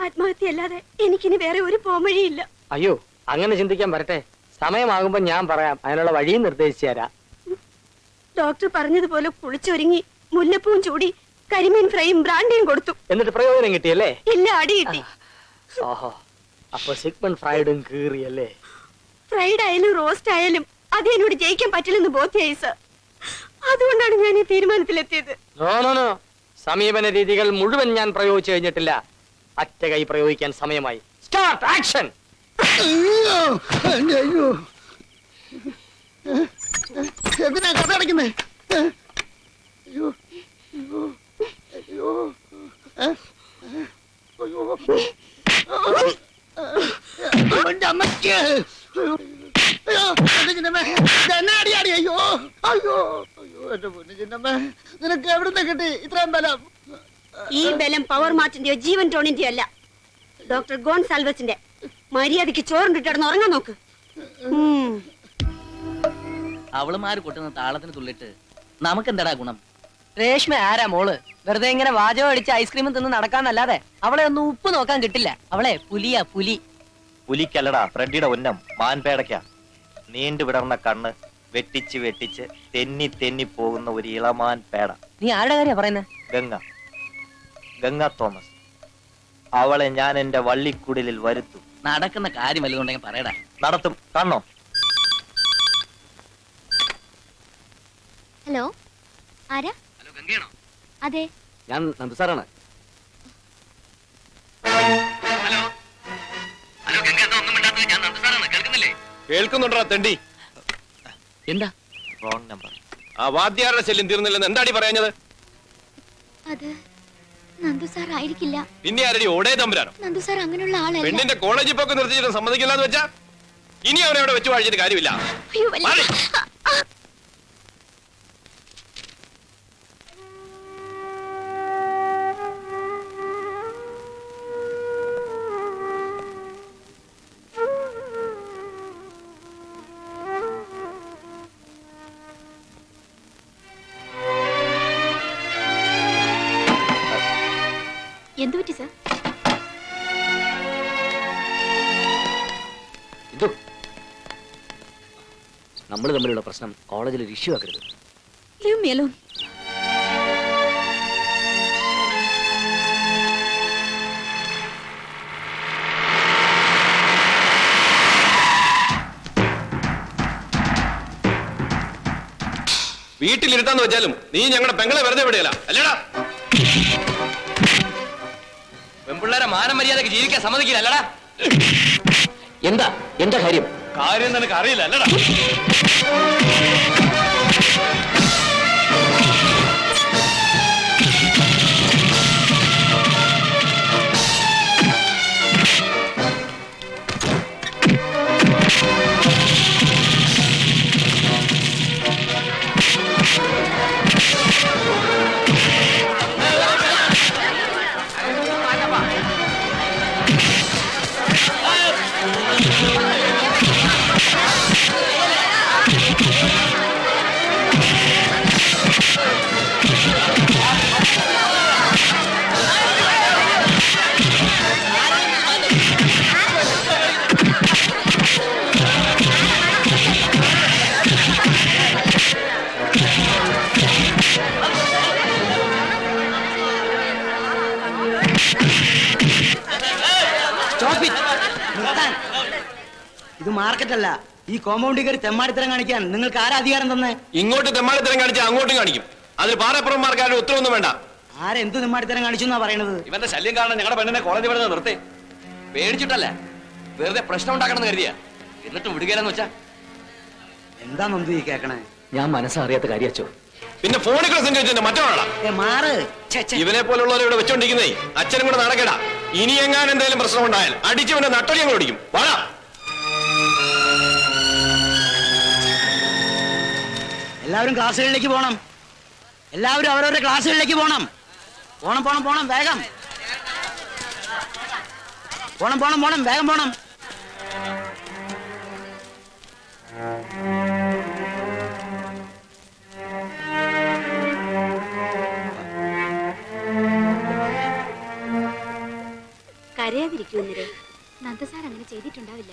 ആത്മഹത്യ അല്ലാതെ എനിക്കിനി വേറെ ഒരു പോംവഴിയില്ല. അയ്യോ, അങ്ങനെ ചിന്തിക്കാൻ വരട്ടെ. സമയമാകുമ്പോ ഞാൻ പറയാം, അതിനുള്ള വഴിയും നിർദ്ദേശിച്ചു തരാം. ഡോക്ടർ പറഞ്ഞതുപോലെ കുളിച്ചൊരുങ്ങി മുല്ലപ്പൂവും ചൂടി കരിമീൻ ഫ്രൈയും ബ്രാൻഡിയും കൊടുത്തു. എന്നിട്ട് പ്രയോജനം കിട്ടിയല്ലേ? ഇല്ല, അടി കിട്ടി. ഓഹോ, അപ്പൊ സിഗ്മണ്ട് ഫ്രൈഡും കീറിയല്ലേ? ഫ്രൈഡ് ആയാലും റോസ്റ്റ് ആയാലും അത് എന്നോട് ജയിക്കാൻ പറ്റില്ലെന്ന് ബോധ്യായി സർ. അതുകൊണ്ടാണ് ഞാൻ ഈ തീരുമാനത്തിലെത്തിയത്. സമീപന രീതികൾ മുഴുവൻ ഞാൻ പ്രയോഗിച്ചു കഴിഞ്ഞിട്ടില്ല. അറ്റ കൈ പ്രയോഗിക്കാൻ സമയമായി. Start action. എന്തിനാ കഥ അടയ്ക്കുന്നേ? നിനക്ക് എവിടുന്ന് കിട്ടി ഇത്രയും ബലം? ഈ ബലം പവർ മാറ്റിന്റെയോ ജീവൻ ടോണിന്റെയോ അല്ല, ഡോക്ടർ ഗോൺസാൽവസിന്റെ. മര്യാദയ്ക്ക് ചോറിട്ടിടന്ന് ഉറങ്ങാൻ നോക്ക്. അവളുമാര് കൊട്ടുന്ന താളത്തിന് തുള്ളിട്ട് നമുക്കെന്താടാ ഗുണം? രേഷ്മ ആരാ മോള്? വെറുതെ ഇങ്ങനെ വാചകം അടിച്ച് ഐസ്ക്രീമും തിന്ന് നടക്കാന്നല്ലാതെ അവളെ ഒന്നും ഉപ്പ് നോക്കാൻ കിട്ടില്ല. അവളെ പുലിയാ, പുലി. പുലിക്കല്ലടാ, ഫ്രെഡിയുടെ ഉന്നം മാൻപേടയ്ക്കാ. നീണ്ടു വിടർന്ന കണ്ണ് വെട്ടിച്ച് വെട്ടിച്ച് തെന്നി തെന്നി പോകുന്ന ഒരു ഇളമാൻ പേട. നീ ആരുടെ കാര്യ പറയുന്നേ? ഗംഗ തോമസ്. അവളെ ഞാൻ എന്റെ വള്ളിക്കുടലിൽ വരുത്തും. നടക്കുന്ന കാര്യം വല്ലതുണ്ടെങ്കിൽ പറയടാ. നടത്തും, കാണണോ? ഹലോ, ആരാ? ഹലോ, ഗംഗയാണോ? അതെ, ഞാൻ നന്ദുസാറാണ്. ഹലോ ഹലോ, ഗംഗ എന്താ ഒന്നും മിണ്ടാത്തത്? ഞാൻ നന്ദസാറാണ്, കേൾക്കുന്നില്ലേ? കേൾക്കുന്നുണ്ടോ തെണ്ടി? എന്താ റോങ് നമ്പർ. ആ വാദ്യാരുടെ ശല്യം തീർന്നില്ലെന്ന് എന്താടി പറഞ്ഞത്? അത് നന്ദു സാർ ആയിരിക്കില്ല. പിന്നെ ആരടി ഓടേ തമ്പുരാനോ? നന്ദു സാർ അങ്ങനെയുള്ള ആളല്ല. പെണ്ണിന്റെ കോളേജിൽ പോക്ക് നിർത്തിയിട്ട് സമ്മതിക്കില്ലാന്ന് വെച്ചാ ഇനി അവനെ അവിടെ വെച്ച് വാഴിച്ചിട്ട് കാര്യമില്ല. അയ്യോ, വല്ല എന്തു പറ്റി സർ? നമ്മൾ തമ്മിലുള്ള പ്രശ്നം കോളേജിൽ ഒരു ഇഷ്യൂ ആക്കരുത്. Leave me alone. വീട്ടിലിരുത്താന്ന് വെച്ചാലും നീ ഞങ്ങളുടെ പെങ്ങളെ വെറുതെ വിടുകയില്ല അല്ലേടാ? പെൺപിള്ളേരെ മാനം മര്യാദക്ക് ജീവിക്കാൻ സമ്മതിക്കില്ല അല്ലടാ? എന്താ കാര്യം? കാര്യം നിനക്ക് അറിയില്ല അല്ലടാ? ഇത് മാർക്കറ്റല്ല. ഈ കോമ്പൗണ്ടിൽ കയറി തെമ്മാടിത്തരം കാണിക്കാൻ നിങ്ങൾക്ക് ആരാ അധികാരം തന്നെ? ഇങ്ങോട്ട് തെമ്മാടിത്തരം കാണിച്ചാൽ അങ്ങോട്ടും കാണിക്കും. അതിൽ പാറപ്പുറന്മാർക്കാരും ഉത്തരവൊന്നും വേണ്ട. ആരെന്ത് തെമ്മാടിത്തരം കാണിച്ചു എന്നാ പറയണത്? ഇവന്റെ ശല്യം കാരണം ഞങ്ങളുടെ പെണ്ണിനെ കോളേജിൽ വിടുന്നത് നിർത്തി. പേടിച്ചിട്ടല്ല, വെറുതെ പ്രശ്നം ഉണ്ടാക്കണമെന്ന് കരുതിയാ. എന്നിട്ട് വിടുകയെന്ന് വെച്ചാ എന്താ നന്ദു ഈ കേക്കണേ? ഞാൻ മനസ്സറിയാത്ത കാര്യച്ചോ. പിന്നെ ഫോണിൽ സംഘടിച്ചിട്ട് മറ്റൊരാളാ മാറ്. ഇവനെ പോലുള്ളവരെ ഇവിടെ വെച്ചോണ്ടിരിക്കുന്നേ അച്ഛനും കൂടെ നടക്കടാ. ഇനി എങ്ങാനും എന്തെങ്കിലും പ്രശ്നം ഉണ്ടായാൽ അടിച്ചവന്റെ നട്ടൊലി ഞങ്ങൾ ഓടിക്കും. വാടാ. എല്ലാവരും ക്ലാസ്സുകളിലേക്ക് പോണം. എല്ലാവരും അവരവരുടെ ക്ലാസ്സുകളിലേക്ക് പോണം. പോണം പോണം പോണം, വേഗം പോണം പോണം പോണം, വേഗം പോണം. കരയാതിരിക്കൂ ഇന്ദിരേ. നന്ദ സാർ അങ്ങനെ ചെയ്തിട്ടുണ്ടാവില്ല.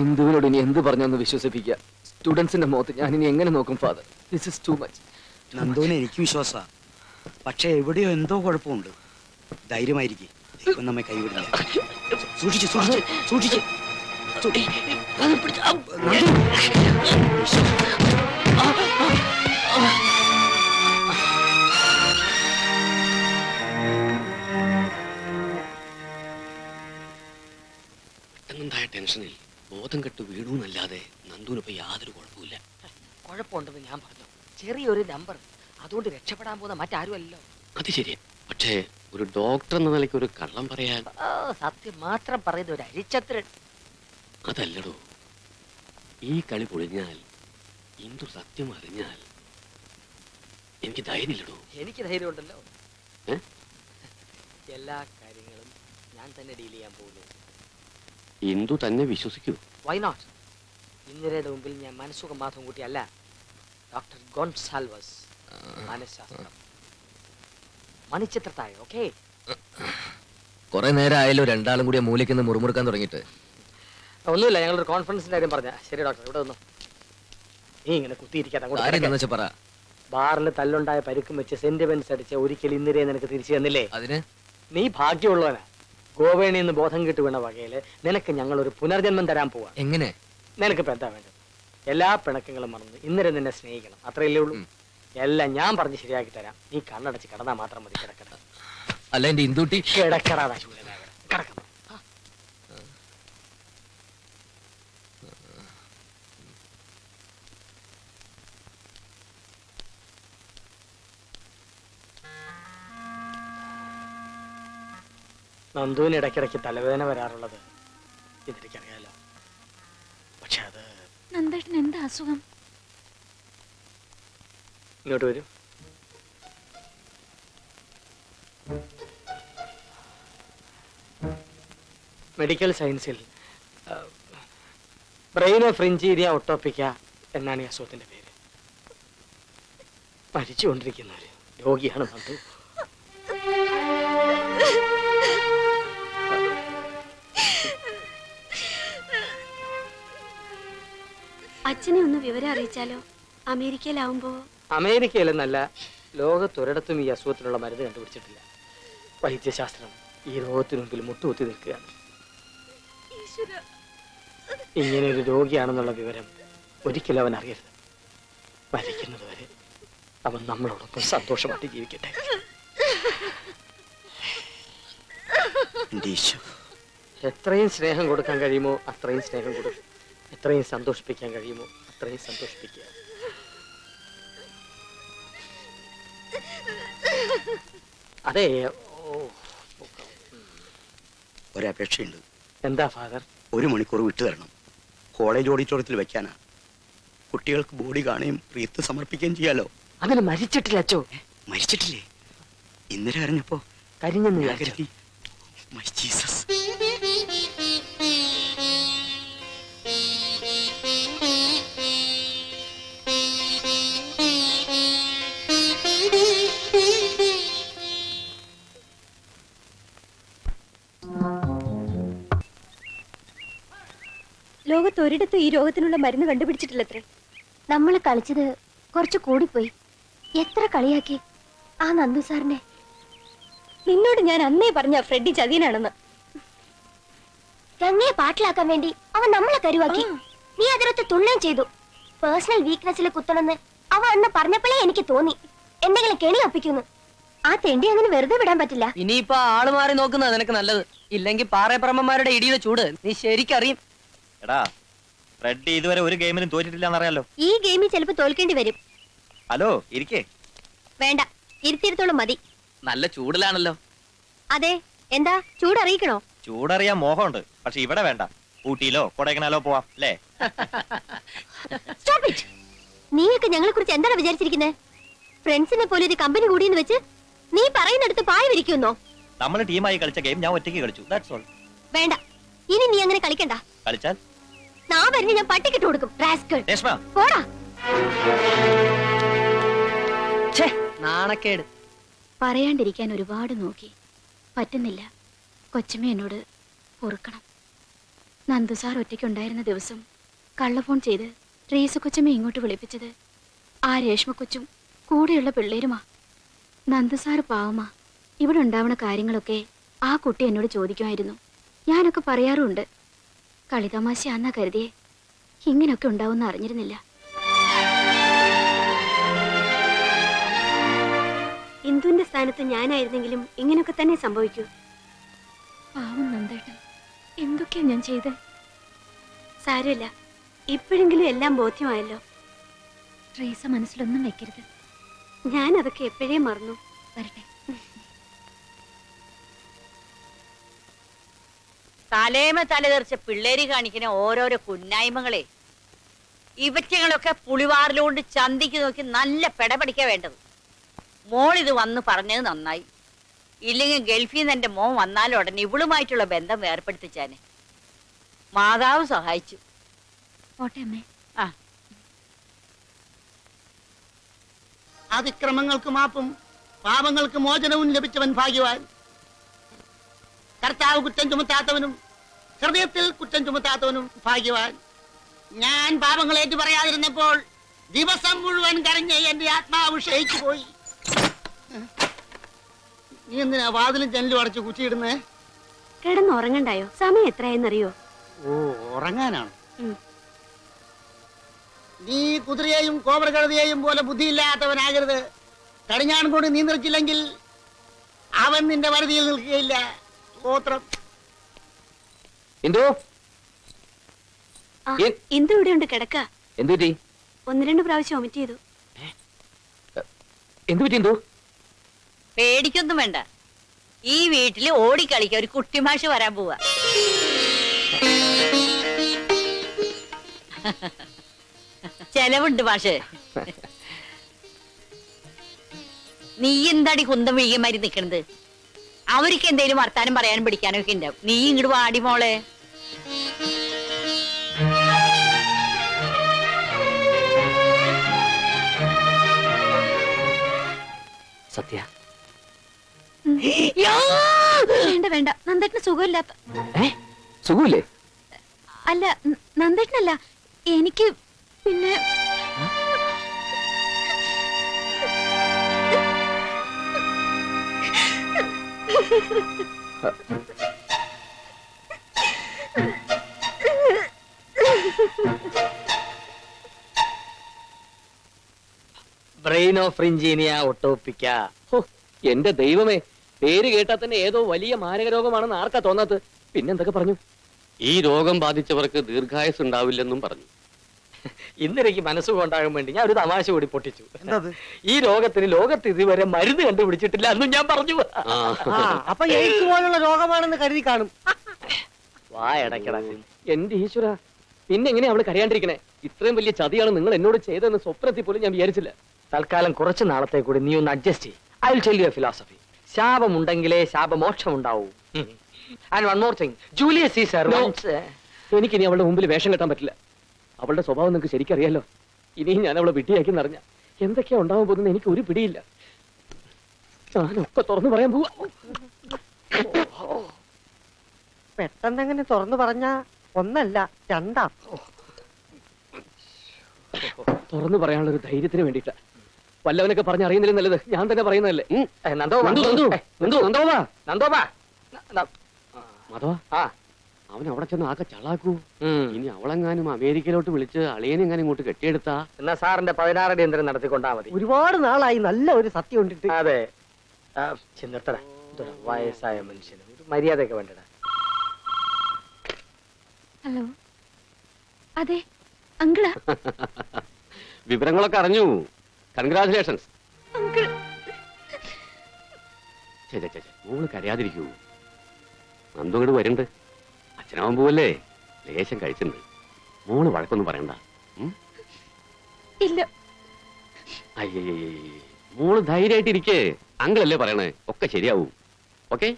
ഇന്ദുവിനോട് ഇനി എന്ത് പറഞ്ഞൊന്ന് വിശ്വസിപ്പിക്കുക. സ്റ്റുഡൻസിന്റെ മുഖത്ത് ഞാൻ ഇനി എങ്ങനെ നോക്കും father? This is too much. നന്ദുവിന് എനിക്ക് വിശ്വാസ, പക്ഷെ എവിടെയോ എന്തോ കുഴപ്പമുണ്ട്. ധൈര്യമായിരിക്കും, ദൈവം നമ്മെ കൈവിടില്ല. സൂക്ഷിച്ച് സൂക്ഷിച്ച് സൂക്ഷിച്ച്. പെട്ടെന്നുണ്ടായ ടെൻഷനിൽ ബോധം കെട്ട് വീണു എന്നല്ലാതെ നന്ദുവിനിപ്പോ യാതൊരു കുഴപ്പമില്ല. കുഴപ്പമുണ്ടെന്ന് ഞാൻ പറഞ്ഞു. ചെറിയൊരു നമ്പർ, അതുകൊണ്ട് രക്ഷപ്പെടാൻ പോകുന്ന മറ്റാരുമല്ലോ. അത് ശരിയാ, പക്ഷേ ഒരു ഡോക്ടർ എന്ന നിലയ്ക്ക് ഒരു കള്ളം പറയാൻ. സത്യം മാത്രം പറയുന്ന ഒരു അരിച്ചത്രൻ. അതല്ലടോ, ഈ കളി പൊളിഞ്ഞാൽ ഇന്ദു സത്യം അറിഞ്ഞാൽ എനിക്ക് ധൈര്യമില്ലടോ. എനിക്ക് ധൈര്യമുണ്ടല്ലോ. ഏ? എല്ലാ കാര്യങ്ങളും ഞാൻ തന്നെ ഡീൽ ചെയ്യാൻ പോകുന്നു. ഇന്ദു തന്നെ വിശ്വസിക്കൂ. Why not? ഇന്ദിരയുടെ മുമ്പിൽ ഞാൻ മനസ്സുഖം മാത്രം കൂട്ടിയല്ല, ഡോക്ടർ ഗോൺസാൽവസ് മനഃശാസ്ത്രം മണിച്ചിത്രത്താഴ്. ഓക്കെ, കുറെ നേരം ആയാലോ രണ്ടാളും കൂടി മൂലയ്ക്ക് മുറുമുറുക്കാൻ തുടങ്ങിയിട്ട്. ഒന്നുമില്ല, ഞങ്ങളൊരു കോൺഫറൻസിന്റെ കാര്യം പറഞ്ഞ. ശരി ഡോക്ടർ, ഇവിടെ വന്നു. നീ ഇങ്ങനെ കുത്തിയിരിക്കാത്ത പറ. ബാറിൽ തല്ലുണ്ടായ പരുക്കും വെച്ച് സെന്റിമെന്റ്സ് അടിച്ച ഒരിക്കൽ ഇന്ദിരയെ നിനക്ക് തിരിച്ചു തന്നില്ലേ? അതിന് നീ ഭാഗ്യമുള്ളവനാ. ഗോവേണിൽ നിന്ന് ബോധം കിട്ടു വീണ വകയില് നിനക്ക് ഞങ്ങൾ ഒരു പുനർജന്മം തരാൻ പോവാ. എങ്ങനെ? നിനക്കിപ്പോ എന്താ വേണ്ടത്? എല്ലാ പിണക്കങ്ങളും മറന്ന് ഇന്നലെ നിന്നെ സ്നേഹിക്കണം, അത്രയല്ലേ ഉള്ളൂ. എല്ലാം ഞാൻ പറഞ്ഞ് ശരിയാക്കി തരാം. നീ കണ്ണടച്ച് കിടന്നാ മാത്രം മതി. കിടക്കട അല്ല എന്റെ ഇന്ദുട്ടി കിടക്കടാ ശൂലനാകട കിടക്കണം. നന്ദുവിന് ഇടയ്ക്കിടയ്ക്ക് തലവേദന വരാറുള്ളത് ഇതെനിക്കറിയാലോ. പക്ഷെ അത് നന്ദേട്ടന് എന്താ അസുഖം? ഇങ്ങോട്ട് വരൂ. മെഡിക്കൽ സയൻസിൽ ബ്രെയിനോ ഫ്രിഞ്ചീരിയ ഒട്ടോപ്പിക്ക എന്നാണ് ഈ അസുഖത്തിന്റെ പേര്. മരിച്ചുകൊണ്ടിരിക്കുന്ന ഒരു രോഗിയാണ് നന്ദു. അച്ഛനെ ഒന്ന് വിവരം അറിയിച്ചാലോ? അമേരിക്കയിലാവുമ്പോ. അമേരിക്കയിലെന്നല്ല, ലോകത്തൊരിടത്തും ഈ അസുഖത്തിനുള്ള മരുന്ന് കണ്ടുപിടിച്ചിട്ടില്ല. വൈദ്യശാസ്ത്രം ഈ രോഗത്തിനു മുമ്പിൽ മുട്ടുകുത്തി നിൽക്കുകയാണ്. ഇങ്ങനെ ഒരു രോഗിയാണെന്നുള്ള വിവരം ഒരിക്കലും അവൻ അറിയരുത്. മരിക്കുന്നത് വരെ അവൻ നമ്മളോടൊപ്പം സന്തോഷമായിട്ട് ജീവിക്കട്ടെ. എത്രയും സ്നേഹം കൊടുക്കാൻ കഴിയുമോ അത്രയും സ്നേഹം കൊടുക്കും. എത്രയും സന്തോഷിപ്പിക്കാൻ കഴിയുമോ അത്രയും സന്തോഷിപ്പിക്കുക. അതെ, ഒരപേക്ഷയുണ്ട്. എന്താ ഫാദർ? 1 മണിക്കൂർ വിട്ടു തരണം. കോളേജ് ഓഡിറ്റോറിയത്തിൽ വെക്കാനാ. കുട്ടികൾക്ക് ബോഡി കാണുകയും റീത്ത് സമർപ്പിക്കുകയും ചെയ്യാലോ. അങ്ങനെ മരിച്ചിട്ടില്ല അച്ചോ. മരിച്ചിട്ടില്ലേ? ഇന്നലെ അറിഞ്ഞപ്പോ കരിഞ്ഞെന്ന് ഞാൻ വിചാരിച്ചു. കരുതി, my Jesus. ലോകത്തൊരിടത്തും ഈ രോഗത്തിനുള്ള മരുന്ന് കണ്ടുപിടിച്ചിട്ടില്ലത്രേ. നമ്മൾ കളിച്ചത് കുറച്ച് കൂടിപ്പോയി. എത്ര കളിയാക്കി ആ നന്ദു സാറിനെ. നിന്നോട് ഞാൻ അന്നേ പറഞ്ഞ ഫ്രെഡി ചതിയനാണെന്ന്. ഗംഗയെ പാട്ടിലാക്കാൻ വേണ്ടി അവൻ നമ്മളെ കരുവാക്കി. നീ അതിനകത്ത് തുള്ളുകയും ചെയ്തു. പേഴ്സണൽ വീക്ക്നെസ്സിൽ കുത്തണമെന്ന് അവ അന്ന് പറഞ്ഞപ്പോഴേ എനിക്ക് തോന്നി എന്തെങ്കിലും കെണി ഒപ്പിക്കുന്നു. ആ തെണ്ടി അങ്ങനെ വെറുതെ വിടാൻ പറ്റില്ല. ഇനിയിപ്പോ ആള് മാറി നോക്കുന്നത് നിനക്ക് നല്ലത്. ഇല്ലെങ്കിൽ പാറയപ്പറമ്പന്മാരുടെ ഇടിയുടെ ചൂട് നീ ശരിക്കറിയും. എടാ, ഫ്രെഡി ഇതുവരെ ഒരു ഗെയിമിലും തോറ്റിട്ടില്ലെന്നറിയാലോ. ഈ ഗെയിമിൽ ചിലപ്പോ തോൽക്കേണ്ടി വരും. ഹലോ, ഇരിക്കേ. വേണ്ട, ഇരുത്തിരുത്തോളം മതി. നല്ല ചൂടിലാണല്ലോ. അതെ, എന്താ ചൂടറിയിക്കണോ? ചൂടറിയാൻ മോഹമുണ്ട്, പക്ഷെ ഇവിടെ വേണ്ട. ഊട്ടിയിലോ കൊടൈക്കനാലോ പോവാം അല്ലേ? Stop it! നീയൊക്കെ ഞങ്ങളെ കുറിച്ച് എന്താണ് വിചാരിച്ചിരിക്കുന്നത്? ഫ്രണ്ട്സിനെ പോലെ ഒരു കമ്പനി കൂടിയെന്ന് വെച്ച് നീ പറയുന്നിടത്ത് പായ വിരിക്കുന്നോ? നമ്മൾ ടീമായി കളിച്ച ഗെയിം ഞാൻ ഒറ്റയ്ക്ക് കളിച്ചു. That's all. വേണ്ട, ഇനി നീ അങ്ങനെ കളിക്കണ്ട. കളിച്ചാൽ നാ വരുന്ന ഞാൻ പട്ടിക്കിട്ട് കൊടുക്കും. റാസ്കൽ. രേഷ്മ, പോടാ. നാണക്കേട്. പറയാണ്ടിരിക്കാൻ ഒരുപാട് നോക്കി. പറ്റുന്നില്ല. കൊച്ചമ്മ എന്നോട് പൊറുക്കണം. നന്ദു സാർ ഒറ്റയ്ക്കുണ്ടായിരുന്ന ദിവസം കള്ള ഫോൺ ചെയ്ത് റീസ കൊച്ചമ്മ ഇങ്ങോട്ട് വിളിപ്പിച്ചത് ആ രേഷ്മ കൊച്ചും കൂടെയുള്ള പിള്ളേരുമാ. നന്ദു സാർ പാവമാ. ഇവിടെ ഉണ്ടാവണ കാര്യങ്ങളൊക്കെ ആ കുട്ടി എന്നോട് ചോദിക്കുമായിരുന്നു. ഞാനൊക്കെ പറയാറുണ്ട്. കളിതമാശയാന്നാ കരുതിയേ. ഇങ്ങനൊക്കെ ഉണ്ടാവുമെന്ന് അറിഞ്ഞിരുന്നില്ല. ഇന്ദുവിന്റെ സ്ഥാനത്ത് ഞാനായിരുന്നെങ്കിലും ഇങ്ങനൊക്കെ തന്നെ സംഭവിക്കൂ. പാവം നന്ദേട്ടൻ, എന്തൊക്കെയാ ഞാൻ ചെയ്തേ? സാരമില്ല, ഇപ്പോഴെങ്കിലും എല്ലാം ബോധ്യമായല്ലോ. റീസ മനസ്സിലൊന്നും വെക്കരുത്. ഞാൻ അതൊക്കെ എപ്പോഴേ മറന്നു. വരട്ടെ. തലേമ തലതെറിച്ച പിള്ളേര് കാണിക്കുന്ന ഓരോരോ കുന്നായ്മകളെ ഇവറ്റകളൊക്കെ പുളിവാറിലുകൊണ്ട് ചന്തിക്ക് നോക്കി നല്ല പെടപടിക്കാ വേണ്ടത്. മോളിത് വന്ന് പറഞ്ഞത് നന്നായി. ഇല്ലെങ്കിൽ ഗൾഫിൽ നിന്ന് എന്റെ മോൻ വന്നാലുടനെ ഇവളുമായിട്ടുള്ള ബന്ധം ഏർപ്പെടുത്തിച്ചാനെ. മാതാവ് സഹായിച്ചു. പോട്ടെ അമ്മേ. ആ, അതിക്രമങ്ങൾക്ക് മാപ്പും പാപങ്ങൾക്ക് മോചനവും ലഭിച്ചവൻ ഭാഗ്യവാൻ. കർത്താവ് കുറ്റം ചുമത്താത്തവനും ഹൃദയത്തിൽ കുറ്റം ചുമത്താത്തവനും ഭാഗ്യവാൻ. ഞാൻ പാപങ്ങൾ ഏറ്റു പറയാതിരുന്നപ്പോൾ ദിവസം മുഴുവൻ കരഞ്ഞ് എന്റെ ആത്മാവ് ക്ഷയിച്ചു പോയി. നീ എന്തിനാ വാതിലും ജനലും അടച്ചു കുറ്റിയിടുന്നേ? കിടന്നുറങ്ങണ്ടായോ? സമയം എത്രയെന്നറിയോ? ഓ, ഉറങ്ങാനാണ്. ഉം. നീ കുതിരയെയും കോബ്രകഴുതയെയും പോലെ ബുദ്ധിയില്ലാത്തവനാകരുത്. കടിഞ്ഞാൺ കൊണ്ട് നീ നിറച്ചില്ലെങ്കിൽ അവൻ നിന്റെ വരുതിയിൽ നിൽക്കുകയില്ല. സ്തോത്രം. എന്തോ ആ, ഇന്ദു ഇവിടെ ഉണ്ട്, കിടക്ക. എന്തുപറ്റി? 1-2 പ്രാവശ്യം ഒമിറ്റ് ചെയ്തു. എന്തുപറ്റി? എന്തോ പേടിക്കൊന്നും വേണ്ട. ഈ വീട്ടില് ഓടിക്കളിക്കാൻ ഒരു കുട്ടിമാഷ് വരാൻ പോവാ. ചെലവുണ്ട് മാഷ്. നീ എന്താടി കുന്തം വീഴമാരി നിക്കണത്? അവർക്ക് എന്തേലും വർത്താനം പറയാനും പിടിക്കാനും ഒക്കെ ഉണ്ടാവും. നീ ഇങ്ങോട്ട് വാടി മോളെ. സത്യ, വേണ്ട വേണ്ട, നന്ദേട്ടന് സുഖമില്ലാത്ത. സുഖമില്ലേ? അല്ല, നന്ദേട്ടനല്ല, എനിക്ക്. പിന്നെ ബ്രെയിൻ ഓഫ് ഇഞ്ചീനിയ ഒട്ടോപ്പിക്ക. എന്റെ ദൈവമേ, പേര് കേട്ടാൽ തന്നെ ഏതോ വലിയ മാരക രോഗമാണെന്ന് ആർക്കാ തോന്നാത്തത്? പിന്നെന്തൊക്കെ പറഞ്ഞു? ഈ രോഗം ബാധിച്ചവർക്ക് ദീർഘായുസ് ഉണ്ടാവില്ലെന്നും പറഞ്ഞു. ഇന്നെനിക്ക് മനസ്സുകൊണ്ടാകാൻ വേണ്ടി ഞാൻ ഒരു തമാശ കൂടി പൊട്ടിച്ചു. എന്തത്? ഈ രോഗത്തിന് ലോകത്ത് ഇതുവരെ മരുന്ന് കണ്ടുപിടിച്ചിട്ടില്ല എന്നും ഞാൻ പറഞ്ഞു. അപ്പൊ എയ്ഡ്സ് പോലുള്ള രോഗമാണെന്ന് കരുതി കാണും. വായടക്കട. എന്റെ ഈശ്വര, പിന്നെ എങ്ങനെയാ അവള് കരയാണ്ടിരിക്കണേ? ഇത്രയും വലിയ ചതിയാണ് നിങ്ങൾ എന്നോട് ചെയ്തതെന്ന് സ്വപ്നത്തിൽ പോലും ഞാൻ വിചാരിച്ചില്ല. തൽക്കാലം കുറച്ച് നാളത്തെ കൂടി നീ ഒന്ന് അഡ്ജസ്റ്റ് ചെയ്യും. I will tell you a philosophy. ശാപമുണ്ടെങ്കിലേ ശാപമോക്ഷം ഉണ്ടാവൂ. And one more thing, Julius Caesar എനിക്കിനി അവളുടെ മുമ്പിൽ വേഷം കെട്ടാൻ പറ്റില്ല. അവളുടെ സ്വഭാവം നിങ്ങൾക്ക് ശരിക്കറിയാലോ. ഇനിയും ഞാൻ അവളെ വിട്ടിയാക്കി നിറഞ്ഞ എന്തൊക്കെയാ ഉണ്ടാവാൻ പോകുന്നത് എനിക്ക് ഒരു പിടിയില്ല. ഞാനൊക്കെ തുറന്നു പറയാൻ പോവാ. പെട്ടെന്നെങ്ങനെ തുറന്നു പറഞ്ഞ ഒന്നല്ല രണ്ടാ. തുറന്നു പറയാനുള്ള ഒരു ധൈര്യത്തിന് വേണ്ടിയിട്ടാ. വല്ലവനൊക്കെ പറഞ്ഞറിയുന്നില്ല നല്ലത് ഞാൻ തന്നെ പറയുന്നതല്ലേ. മാധവ, അവൻ അവിടെ ചെന്ന് ആകെ ചളാക്കൂ. ഇനി അവളെങ്ങാനും അമേരിക്കയിലോട്ട് വിളിച്ച് അളിയനെങ്ങാനും ഇങ്ങോട്ട് കെട്ടിയെടുത്താ എന്നാ സാറിന്റെ 16 അടിയന്തരം നടത്തിക്കൊണ്ടാ മതി. ഒരുപാട് നാളായി നല്ല ഒരു സത്യം ഉണ്ടിട്ട്. അതെ, ചെന്നിട്ടട. വയസ്സായ മനുഷ്യന് ഒരു മര്യാദയൊക്കെ വേണ്ടടാ. ഹലോ, അതെ അങ്കിളാ. വിവരങ്ങളൊക്കെ അറിഞ്ഞു. കൺഗ്രാചുലേഷൻസ്. മോള് കരയാതിരിക്കൂ. നന്ദു ഇങ്ങോട്ട് വരുന്നുണ്ട്. അച്ഛനാവാൻ പോവല്ലേ, ലേശം കഴിച്ചിട്ടുണ്ട്. മോള് വഴക്കൊന്നും പറയണ്ട. ഇല്ല. അയ്യേ, മോള് ധൈര്യമായിട്ടിരിക്കേ. അങ്കിളല്ലേ പറയണേ, ഒക്കെ ശരിയാവും. ഓക്കെ.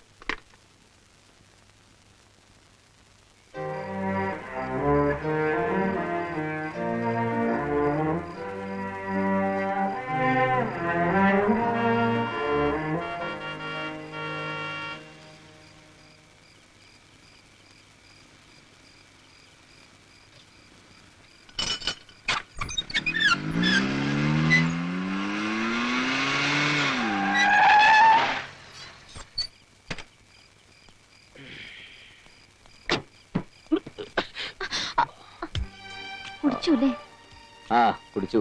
ആ കുടിച്ചു.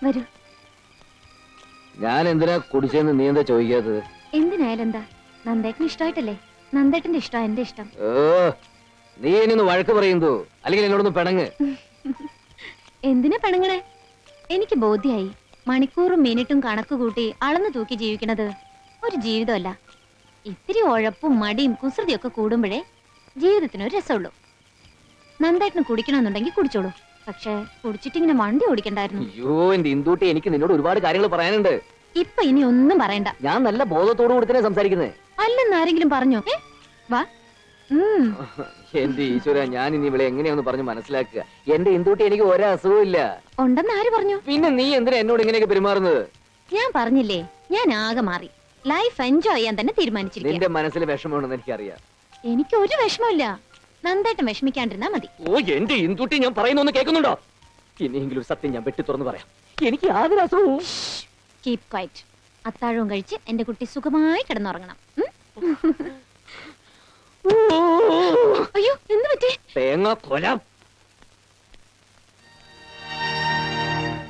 വരൂ. ഞാൻ എന്തിനാ കുടിച്ചെന്ന് നീ എന്താ ചോദിക്കാത്തത്? എന്തിനായാലും എന്താ, നന്ദേട്ടന് ഇഷ്ടമായിട്ടല്ലേ? നന്ദേട്ടന്റെ ഇഷ്ടം എന്റെ ഇഷ്ടം. ഓ, നീ ഇനി വഴക്ക് പറയുന്നു, അല്ലെങ്കിൽ എന്നോടൊന്ന് പിണങ്ങ്. എന്തിനാ പിണങ്ങണേ? എനിക്ക് ബോധ്യായി, മണിക്കൂറും മിനിറ്റും കണക്ക് കൂട്ടി അളന്നു തൂക്കി ജീവിക്കണത് ഒരു ജീവിതമല്ല. ഇത്തിരി ഉഴപ്പും മടിയും കുസൃതിയൊക്കെ കൂടുമ്പോഴേ ജീവിതത്തിനൊരു രസമുള്ളൂ. നന്ദേട്ടന് കുടിക്കണമെന്നുണ്ടെങ്കിൽ കുടിച്ചോളൂ, പക്ഷെ കുടിച്ചിട്ടിങ്ങനെ വണ്ടി ഓടിക്കണ്ടായിരുന്നു. അയ്യോ എന്റെ ഇന്ദൂട്ടി, എനിക്ക് നിന്നോട് ഒരുപാട് കാര്യങ്ങൾ പറയാനുണ്ട്. ഇപ്പൊ ഇനി ഒന്നും പറയണ്ട. ഞാൻ നല്ല ബോധത്തോടു കൂടി തന്നെ സംസാരിക്കുന്നത്. അല്ലെന്ന് ആരെങ്കിലും പറഞ്ഞോ? വാ. എന്റെ ഈശ്വര, ഞാൻ ഇനി ഇവിടെ എങ്ങനെയാന്ന് പറഞ്ഞ് മനസ്സിലാക്കുക? എന്റെ ഇന്ദൂട്ടി, എനിക്ക് ഒരസുഖവും ഇല്ല. ഉണ്ടെന്ന് ആര് പറഞ്ഞു? പിന്നെ നീ എന്തിനാ എന്നോട് ഇങ്ങനെയൊക്കെ പെരുമാറുന്നത്? ഞാൻ പറഞ്ഞില്ലേ, ഞാൻ ആകെ മാറി. ലൈഫ് എൻജോയ് ചെയ്യാൻ തന്നെ തീരുമാനിച്ചിരിക്കുക. നിന്റെ മനസ്സിൽ വിഷമമുണ്ടെന്ന് എനിക്കറിയാം. എനിക്ക് ഒരു വിഷമമില്ല. നന്ദേട്ടൻ വിഷമിക്കാണ്ടിരുന്നാ മതി. ഓ എന്റെ ഇന്ദൂട്ടി, ഞാൻ പറയുന്നൊന്ന് കേൾക്കുന്നുണ്ടോ? ഇനിയെങ്കിലും ഒരു സത്യം ഞാൻ വെട്ടി തുറന്ന് പറയാം, എനിക്ക് യാതൊരു അസുഖവും. Keep quite. അത്താഴവും കഴിച്ച് എന്റെ കുട്ടി സുഖമായി കിടന്നുറങ്ങണം. ഓ, അയ്യോ, എന്ത് പറ്റി? തേങ്ങ കൊല.